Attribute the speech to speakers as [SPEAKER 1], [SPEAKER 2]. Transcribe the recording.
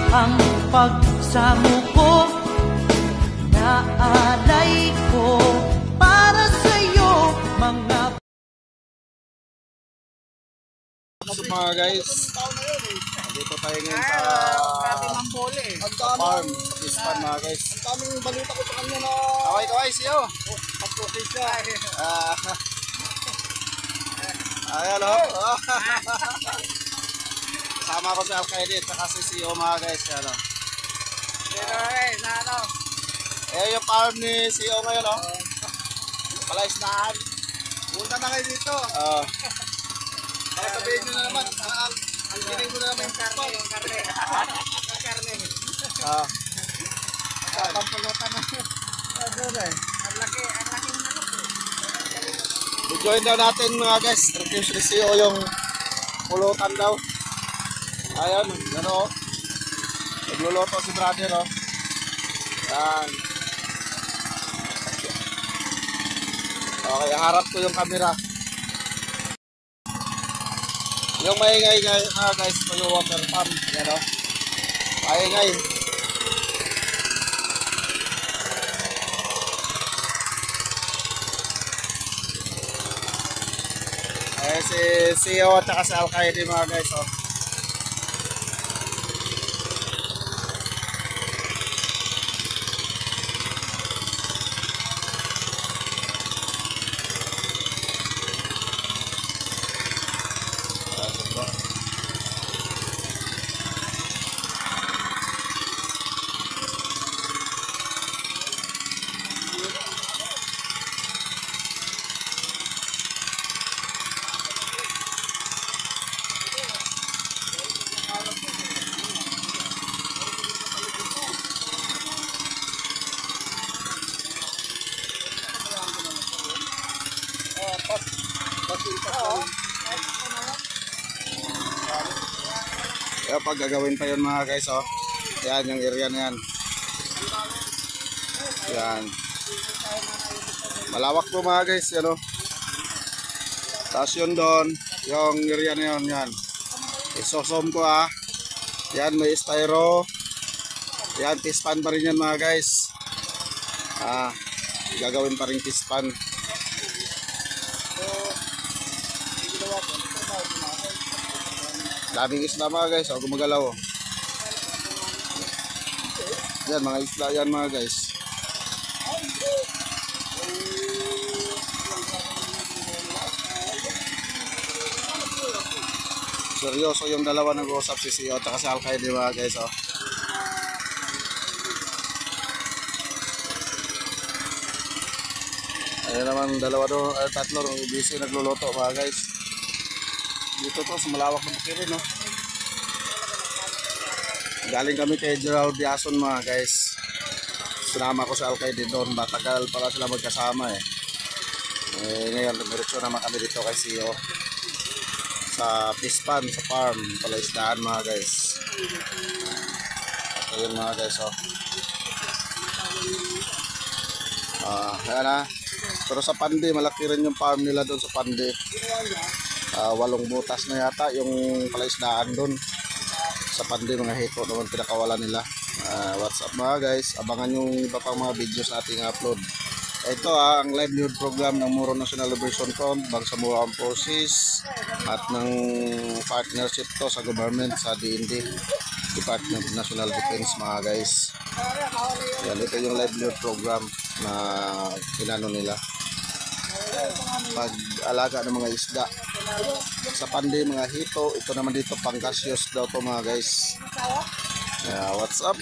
[SPEAKER 1] ang pagsamo ko, naalay ko para sa'yo mga.
[SPEAKER 2] So mga guys, dito tayo ngayon sa farm, sa Pispan mga guys.
[SPEAKER 3] Ang daming balita ko sa kanya na
[SPEAKER 2] Kaway siyo.
[SPEAKER 3] pag-okay siya.
[SPEAKER 2] Ayan o. Kasama ko si Alcaide at saka si CEO mga guys. Ayan o. Ayan yung farm ni CEO ngayon o. Palaisdaan.
[SPEAKER 3] Punta na kayo dito. Sabihin nyo na naman, ang kinig mo na naman yung karne. Yung karne. Pampulutan na. Ang laki manok.
[SPEAKER 2] I-join daw natin mga guys. Request ni CEO yung pulutan daw. Ayan, gano'n o. Nagluluto si brother o. Ayan. Okay, harap ko yung camera. Yung maingay mga guys, yung water pump, yan o. Maingay. Ayan si CEO at saka si Alcaide mga guys o. Kaya pag gagawin pa yun mga guys oh. Yan yung area na yan. Yan. Malawak po mga guys yan oh. Tapos yun doon, yung area na yun yan. Isosom ko ah. Yan may styro. Yan pispan pa rin yan mga guys. Gagawin pa rin pispan. Daming isla mga guys, o gumagalaw. Yan mga isla yan mga guys. Seryoso yung dalawa nag-uusap si CEO at si Alcaide mga guys o. Ayun naman dalawa doon, tatlo busy nagluluto mga guys. Dito to sa malawak na bukid no. Galing kami kay Gerald Diason mga guys. Sinama ko sa Alcaide doon, batagal pala sila magkasama ngayon dumiretso naman kami dito kay CEO sa Pispan, sa farm, Palaisdaan mga guys. Ayun mga guys ayan na. Pero sa Pandi, malaki rin yung farm nila doon sa Pandi. 8 butas na yata yung Palaisdaan doon sa Pandi, mga hito naman pinakawalan nila. What's up mga guys, abangan yung iba pang mga videos nating upload. Ito ang livelihood program ng Moro National Liberation Front, Bangsamoro Armed Forces at ng partnership to sa government, sa DND, Department of National Defense mga guys. Yan, ito yung livelihood program na inano nila, pag-alaga ng mga isda sa Pandi, mga hito. Ito naman dito pangkasyos daw to mga guys. What's up?